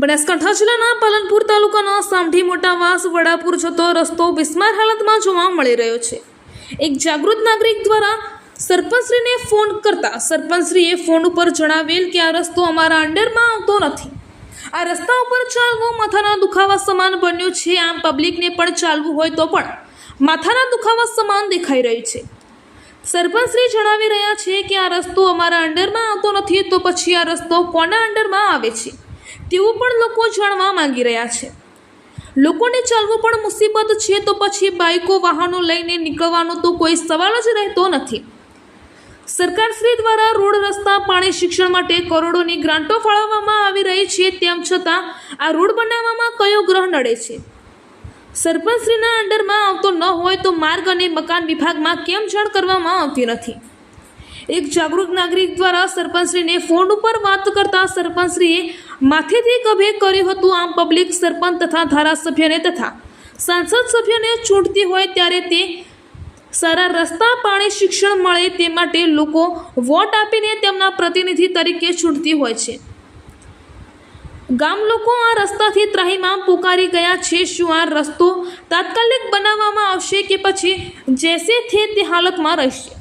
બનાસકાંઠા જિલ્લાના પાલનપુર તાલુકાના સામઠી મોટાવાસ વડાપુર જતો રસ્તો બિસ્માર હાલતમાં જોવા મળી રહ્યો છે। એક જાગૃત નાગરિક દ્વારા સરપંચશ્રીને ફોન કરતા સરપંચશ્રીએ ફોન ઉપર જણાવેલ કે આ રસ્તો અમારા અંડરમાં આવતો નથી। આ રસ્તા ઉપર ચાલવું માથાના દુખાવા સમાન બન્યું છે। આમ પબ્લિકને પણ ચાલવું હોય તો પણ માથાના દુખાવા સમાન દેખાઈ રહ્યું છે। સરપંચશ્રી જણાવી રહ્યા છે કે આ રસ્તો અમારા અંડરમાં આવતો નથી, તો પછી આ રસ્તો કોના અંડરમાં આવે છે તેવું પણ લોકો જાણવા માંગી રહ્યા છે। લોકોને ચાલવું પણ મુસીબત છે, તો પછી બાઇકો વાહનો લઈને નીકળવાનો તો કોઈ સવાલ જ રહેતો નથી। સરકારશ્રી દ્વારા રોડ, રસ્તા, પાણી, શિક્ષણ માટે કરોડોની ગ્રાન્ટો ફાળવવામાં આવી રહી છે, તેમ છતાં આ રોડ બનાવવામાં કયો ગ્રહ નડે છે? સરપંચશ્રીના અંડરમાં આવતો ન હોય તો માર્ગ અને મકાન વિભાગમાં કેમ જાણ કરવામાં આવતી નથી? એક જાગૃત નાગરિક દ્વારા સરપંચશ્રીને ફોન ઉપર વાત કરતા સરપંચશ્રીએ માથેથી ગભે કર્યું હતું। આમ પબ્લિક સરપંચ તથા ધારાસભ્યને તથા સાંસદ સભ્યને ચૂંટતી હોય ત્યારે તે સારા રસ્તા, પાણી, શિક્ષણ મળે તે માટે લોકો વોટ આપીને તેમના પ્રતિનિધિ તરીકે ચૂંટતી હોય છે। ગામ લોકો આ રસ્તાથી ત્રાહિમામ પોકારી ગયા છે। શું આ રસ્તો તાત્કાલિક બનાવવામાં આવશે કે પછી જેસે તે હાલતમાં રહેશે?